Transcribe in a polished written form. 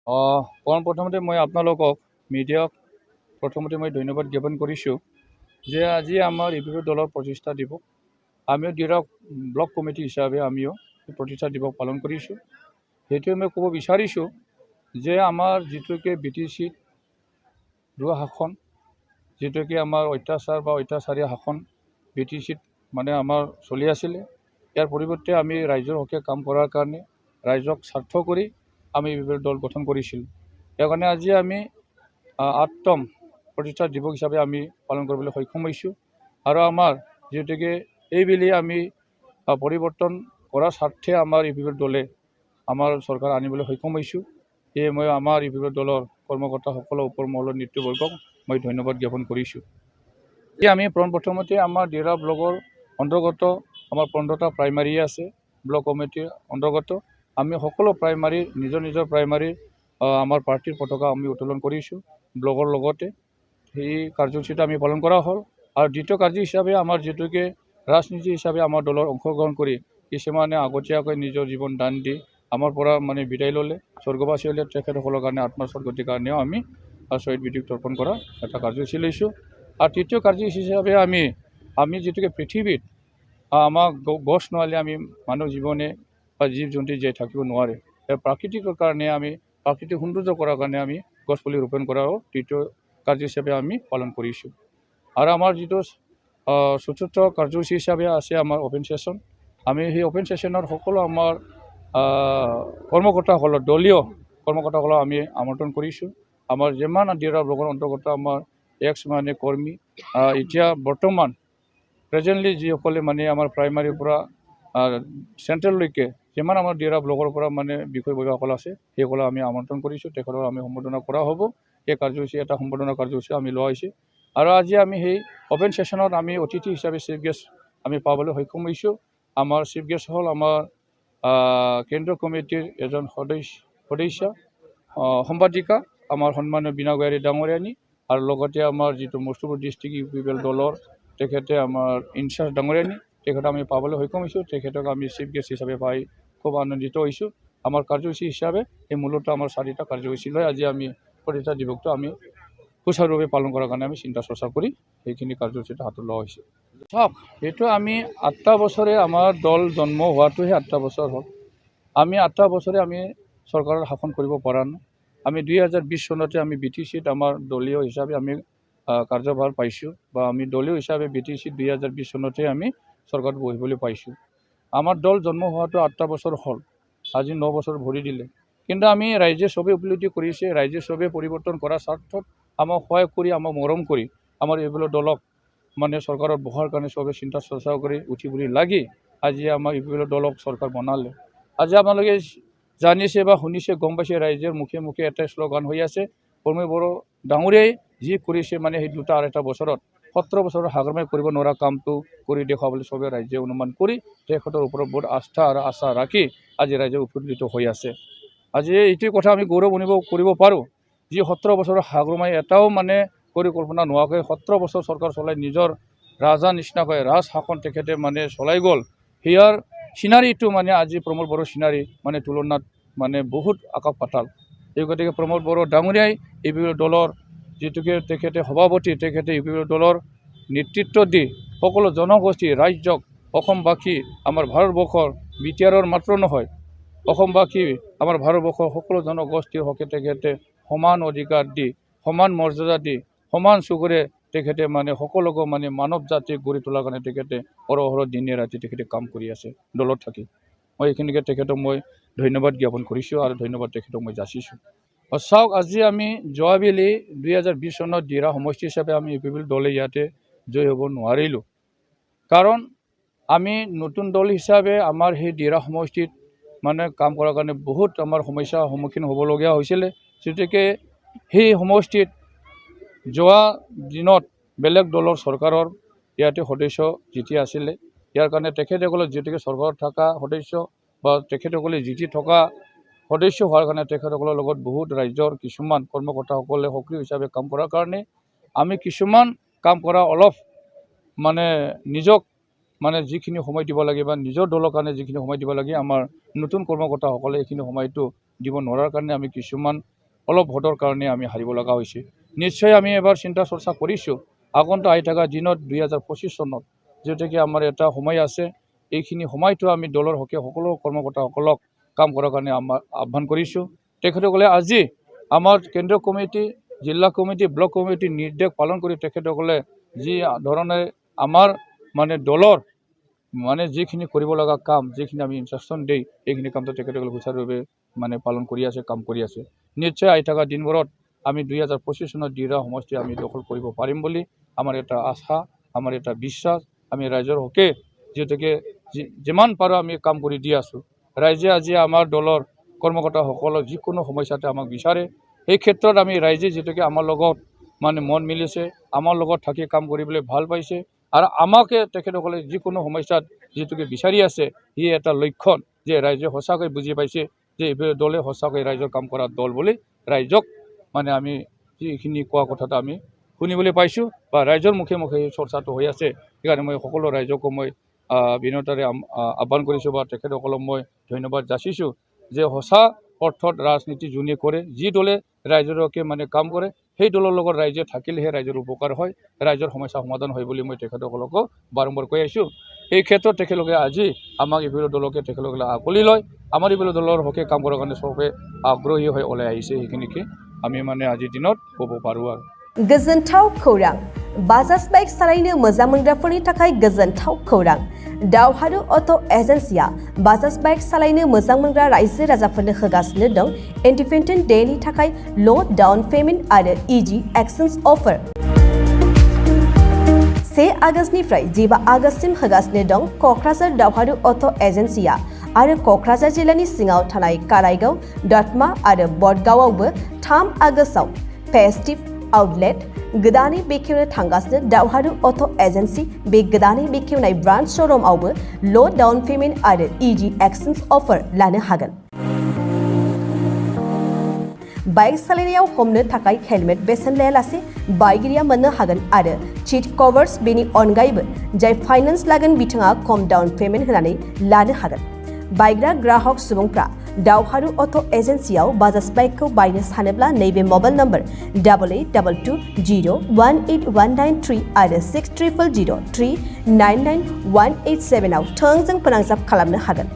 প্ৰথমতে মই আপোনালোকক মিডিয়াক প্ৰথমতে মই ধন্যবাদ জ্ঞাপন কৰিছোঁ যে আজি আমাৰ ইউপিপি দলৰ প্ৰতিষ্ঠা দিৱস আমিও দিৰক ব্লক কমিটি হিচাপে আমিও প্ৰতিষ্ঠা দিৱস পালন কৰিছোঁ। সেইটোৱে মই ক'ব বিচাৰিছোঁ যে আমাৰ যিটোকে বি টি চিত দুৱা শাসন যিটোকে আমাৰ অত্যাচাৰ বা অত্যাচাৰী শাসন বি টি চিত মানে আমাৰ চলি আছিলে, ইয়াৰ পৰিৱৰ্তে আমি ৰাইজৰ হকে কাম কৰাৰ কাৰণে ৰাইজক স্বাৰ্থ কৰি আমি ইউপিপি দল গঠন কৰিছিলোঁ। ইয়াৰ কাৰণে আজি আমি 8তম প্ৰতিষ্ঠা দিৱস হিচাপে আমি পালন কৰিবলৈ সক্ষম হৈছোঁ। আৰু আমাৰ যিহেতুকে এইবেলি আমি পৰিৱৰ্তন কৰাৰ স্বাৰ্থে আমাৰ ইউপিপি দলে আমাৰ চৰকাৰ আনিবলৈ সক্ষম হৈছোঁ। সেয়ে মই আমাৰ ইউপিপি দলৰ কৰ্মকৰ্তাসকলৰ ওপৰ মহলৰ নেতৃবৰ্গক মই ধন্যবাদ জ্ঞাপন কৰিছোঁ। আমি প্ৰথমতে আমাৰ দিৰা ব্লকৰ অন্তৰ্গত আমাৰ 15টা প্ৰাইমাৰী আছে ব্লক কমিটিৰ অন্তৰ্গত। আমি সকলো প্ৰাইমাৰীৰ নিজৰ প্ৰাইমাৰীৰ আমাৰ পাৰ্টিৰ পতাকা আমি উত্তোলন কৰিছোঁ ব্লকৰ লগতে। সেই কাৰ্যসূচীটো আমি পালন কৰা হ'ল। আৰু দ্বিতীয় কাৰ্য হিচাপে আমাৰ যিটোকে ৰাজনীতি হিচাপে আমাৰ দলৰ অংশগ্ৰহণ কৰি কিছুমানে আগতীয়াকৈ নিজৰ জীৱন দান দি আমাৰ পৰা মানে বিদায় ল'লে, স্বৰ্গবাসী হ'লে, তেখেতসকলৰ কাৰণে আত্মস্বৰ্গতিৰ কাৰণেও আমি শ্বহীদ বিদিক তৰ্পণ কৰা এটা কাৰ্যসূচী লৈছোঁ। আৰু তৃতীয় কাৰ্যসূচী হিচাপে আমি যিটোকে পৃথিৱীত আমাক গছ নহ'লে আমি মানৱ জীৱনে বা জীৱ জন্তু জীয়াই থাকিব নোৱাৰে। প্ৰাকৃতিকৰ কাৰণে আমি প্ৰাকৃতিক সৌন্দৰ্য কৰাৰ কাৰণে আমি গছপুলি ৰোপণ কৰাও তৃতীয় কাৰ্য হিচাপে আমি পালন কৰিছোঁ। আৰু আমাৰ যিটো চতুৰ্থ কাৰ্যসূচী হিচাপে আছে আমাৰ অপেন ছেশ্যন। আমি সেই অপেন ছেশ্যনৰ সকলো আমাৰ কৰ্মকৰ্তাসকলৰ দলীয় কৰ্মকৰ্তাসকলক আমি আমন্ত্ৰণ কৰিছোঁ। আমাৰ যিমান দিৰা ব্লকৰ অন্তৰ্গত আমাৰ মানে কৰ্মী এতিয়া বৰ্তমান প্ৰেজেণ্টলি যিসকলে মানে আমাৰ প্ৰাইমাৰীৰ পৰা চেণ্ট্ৰেললৈকে যিমান আমাৰ দিৰা ব্লকৰ পৰা মানে বিষয়ববীয়াসকল আছে সেইসকলক আমি আমন্ত্ৰণ কৰিছোঁ। তেখেতক আমি সম্বোধনা কৰা হ'ব। সেই কাৰ্যসূচী এটা সম্বোধনা কাৰ্যসূচী আমি লোৱা হৈছে। আৰু আজি আমি সেই অপেন ছেশ্যনত আমি অতিথি হিচাপে চিফ গেষ্ট আমি পাবলৈ সক্ষম হৈছোঁ। আমাৰ চিফ গেষ্ট হ'ল আমাৰ কেন্দ্ৰীয় কমিটিৰ এজন সদস্য সম্পাদিকা আমাৰ সন্মানীয় বীণা গয়াৰী ডাঙৰীয়ানী, আৰু লগতে আমাৰ যিটো মষ্টপুৰ ডিষ্ট্ৰিক্ট ইউপিপি দলৰ তেখেতে আমাৰ ইনচাৰ্জ ডাঙৰীয়ানী, তেখেতক আমি পাবলৈ সক্ষম হৈছোঁ। তেখেতক আমি চিফ গেষ্ট হিচাপে পাই খুব আনন্দিত হৈছোঁ। আমাৰ কাৰ্যসূচী হিচাপে এই মূলতঃ আমাৰ 4টা কাৰ্যসূচী লৈ আজি আমি প্ৰতিষ্ঠা দিৱসটো আমি সুচাৰুৰূপে পালন কৰাৰ কাৰণে আমি চিন্তা চৰ্চা কৰি সেইখিনি কাৰ্যসূচীটো হাতত লোৱা হৈছে। চাওক, এইটো আমি 8টা বছৰে আমাৰ দল জন্ম হোৱাটোহে 8টা বছৰ হ'ল। আমি 8টা বছৰে আমি চৰকাৰৰ শাসন কৰিব পৰা নাই। আমি 2020 চনতে আমি বি টি চিত আমাৰ দলীয় হিচাপে আমি কাৰ্যভাৰ পাইছোঁ, বা আমি দলীয় হিচাপে বি টি চিত 2020 চনতে আমি চৰকাৰত বহিবলৈ পাইছোঁ। আমাৰ দল জন্ম হোৱাটো 8টা বছৰ হ'ল, আজি 9 বছৰ ভৰি দিলে। কিন্তু আমি ৰাইজে চবেই উপলব্ধি কৰিছে, ৰাইজে চবেই পৰিৱৰ্তন কৰাৰ স্বাৰ্থত আমাক সহায় কৰি আমাক মৰম কৰি আমাৰ এইবিলাক দলক মানে চৰকাৰত বহাৰ কাৰণে চবেই চিন্তা চৰ্চা কৰি উঠি পৰি লাগি আজি আমাৰ এইবিলাক দলক চৰকাৰ বনালে। আজি আপোনালোকে জানিছে বা শুনিছে, গম পাইছে, ৰাইজৰ মুখে মুখে এটা শ্লোগান হৈ আছে, কৰ্মী বড়ো ডাঙৰীয়াই যি কৰিছে মানে সেই 2-2.5 বছৰত 17 বছৰৰ হাগ্ৰমাই কৰিব নোৱাৰা কামটো কৰি দেখুৱাবলৈ চবে ৰাইজে অনুমান কৰি তেখেতৰ ওপৰত বহুত আস্থা আৰু আশা ৰাখি আজি ৰাইজে উপকৃত হৈ আছে। আজি এইটো কথা আমি গৌৰৱ অনুভৱ কৰিব পাৰোঁ, যি 17 বছৰৰ হাগ্ৰমাই এটাও মানে পৰিকল্পনা নোহোৱাকৈ 17 বছৰ চৰকাৰ চলাই নিজৰ ৰাজা নিচিনাকৈ ৰাজ শাসন তেখেতে মানে চলাই গ'ল। সেয়াৰ চিনাৰীটো মানে আজি প্ৰমোদ বড়োৰ চিনাৰী মানে তুলনাত মানে বহুত আকাশ পাতাল। এই গতিকে প্ৰমোদ বড়ো ডাঙৰীয়াই ইউপিপি দলৰ যিটোকে তেখেতে সভাপতি, তেখেতে ইউপিপি দলৰ নেতৃত্ব দি সকলো জনগোষ্ঠী ৰাজ্যক অসমবাসী আমাৰ ভাৰতবৰ্ষৰ বিটিআৰৰ মাত্ৰ নহয়, অসমবাসী আমাৰ ভাৰতবৰ্ষৰ সকলো জনগোষ্ঠীৰ হকে তেখেতে সমান অধিকাৰ দি, সমান মৰ্যাদা দি, সমান চকুৰে তেখেতে মানে সকলোকে মানে মানৱ জাতিক গঢ়ি তোলাৰ কাৰণে তেখেতে অহৰহ দিনে ৰাতি তেখেতে কাম কৰি আছে দলত থাকি। মই এইখিনিকে তেখেতক মই ধন্যবাদ জ্ঞাপন কৰিছোঁ আৰু ধন্যবাদ তেখেতক মই যাচিছোঁ। চাওক, আজি আমি যোৱাবেলি 2020 চনত দিৰা সমষ্টি হিচাপে আমি ইউপিপি দলে ইয়াতে জয় হ'ব নোৱাৰিলোঁ। কাৰণ আমি নতুন দল হিচাপে আমাৰ সেই দিৰা সমষ্টিত মানে কাম কৰাৰ কাৰণে বহুত আমাৰ সমস্যাৰ সন্মুখীন হ'বলগীয়া হৈছিলে। গতিকে সেই সমষ্টিত যোৱা দিনত বেলেগ দলৰ চৰকাৰৰ ইয়াতে সদস্য জিতি আছিলে। ইয়াৰ কাৰণে তেখেতসকলে যিহেতুকে চৰকাৰত থকা সদস্য বা তেখেতসকলে জিতি থকা সদস্য হোৱাৰ কাৰণে তেখেতসকলৰ লগত বহুত ৰাজ্যৰ কিছুমান কৰ্মকৰ্তাসকলে সক্ৰিয় হিচাপে কাম কৰাৰ কাৰণে আমি কিছুমান কাম কৰা অলপ মানে নিজক মানে যিখিনি সময় দিব লাগে বা নিজৰ দলৰ কাৰণে যিখিনি সময় দিব লাগে আমাৰ নতুন কৰ্মকৰ্তাসকলে এইখিনি সময়টো দিব নোৱাৰাৰ কাৰণে আমি কিছুমান অলপ ভোটৰ কাৰণে আমি হাৰিব লগা হৈছে নিশ্চয় আমি এবাৰ চিন্তা চৰ্চা কৰিছোঁ আগন্তুক আহি থকা দিনত 2025 চনত যেতিয়াকৈ আমাৰ এটা সময় আছে এইখিনি সময়টো আমি দলৰ হকে সকলো কৰ্মকৰ্তাসকলক কাম কৰাৰ কাৰণে আমাৰ আহ্বান কৰিছোঁ তেখেতসকলে আজি আমাৰ কেন্দ্ৰীয় কমিটি জিলা কমিটি ব্লক কমিটি নিৰ্দেশ পালন কৰি তেখেতসকলে যি ধৰণে আমাৰ মানে দলৰ মানে যিখিনি কৰিব লগা কাম যিখিনি আমি ইনষ্ট্ৰাকশ্যন দেই এইখিনি কামটো তেখেতসকলে সুচাৰুৰূপে মানে পালন কৰি আছে কাম কৰি আছে নিশ্চয় আহি থকা দিনবোৰত আমি 2025 চনত দিৰা সমষ্টি আমি দখল কৰিব পাৰিম বুলি আমাৰ এটা আশা আমাৰ এটা বিশ্বাস আমি ৰাইজৰ হকে যেতিয়াকৈ যিমান পাৰোঁ আমি কাম কৰি দি আছোঁ ৰাইজে আজি আমাৰ দলৰ কৰ্মকৰ্তাসকলক যিকোনো সমস্যাতে আমাক বিচাৰে এই ক্ষেত্ৰত আমি ৰাইজে যেতিয়াকৈ আমাৰ লগত মানে মন মিলিছে আমাৰ লগত থাকি কাম কৰিবলৈ ভাল পাইছে আৰু আমাকে তেখেতসকলে যিকোনো সমস্যাত যেতিয়াকৈ বিচাৰি আছে ই এটা লক্ষণ যে ৰাইজে সঁচাকৈ বুজি পাইছে যে এইবোৰ দলে সঁচাকৈ ৰাইজৰ কাম কৰা দল বুলি ৰাইজক মানে আমি যিখিনি কোৱা কথাটো আমি শুনিবলৈ পাইছোঁ বা ৰাইজৰ মুখে মুখে চৰ্চাটো হৈ আছে সেইকাৰণে মই সকলো ৰাইজকো মই বিনতাৰে আহ্বান কৰিছোঁ বা তেখেতসকলক মই ধন্যবাদ যাচিছোঁ যে সঁচা অৰ্থত ৰাজনীতি যোনে কৰে যি দলে ৰাইজৰ হকে মানে কাম কৰে সেই দলৰ লগত ৰাইজে থাকিলেহে ৰাইজৰ উপকাৰ হয় ৰাইজৰ সমস্যা সমাধান হয় বুলি মই তেখেতসকলকো বাৰম্বাৰ কৈ আহিছোঁ এই ক্ষেত্ৰত তেখেতলোকে আজি আমাক এইবোৰ দলকে তেখেতসকলে আকলি লয় আমাৰ এইবোৰ দলৰ হকে কাম কৰাৰ কাৰণে চবে আগ্ৰহী হৈ ওলাই আহিছে সেইখিনিকে আমি মানে আজিৰ দিনত ক'ব পাৰোঁ আৰু गोजोनथाव खौरां बाजाज बाइक सालायनो मोजां मोनग्राफोरनि थाखाय गोजोनथाव खौरां दावहारु अट' एजेन्सिया बाजाज बाइक सालायनो मोजां मोनग्रा रायजो राजाफोरनो होगासिनो दं इन्डिपेन्डेन्ट डेनि थाखाय ल' डाउन पेमेन्ट आरो इजि एक्सचेन्ज अफार 1 आगस्तनिफ्राय 15 आगस्तसिम होगासिनो दं क'क्राझार दावहारु अट' एजेन्सिया आरो क'क्राझार जिल्लानि सिङाव थानाय काराइगाव दतमा आरो बडगावआवबो 3 आगस्टआव फेस्टिभ आउटलेट गोदानै बेखेवनो थांगासिनो दावहारु अट' एजेन्सि बे गोदानै बेखेवनाय ब्रान्च श'रुमआवबो ल' डाउन पेमेन्ट आरो इजि एक्सचेन्ज अफार लानो हागोन बाइक सालायनायाव हमनो थाखाय हेलमेट बेसेन लायालासे बाइगिरिया मोननो हागोन आरो सीट कभार्स बेनि अनगायैबो जाय फाइनान्स लागोन बिथाङा खम डाउन पेमेन्ट होनानै लानो हागोन बायग्रा ग्राहक सुबुंफ्रा दावहारु अट' एजेन्सियाव बाजाज बाइकखौ बायनो सानोब्ला नैबे मबाइल नम्बर 8822018193 आरो 600003999187 आव थोंजों फोनांजाब खालामनो हागोन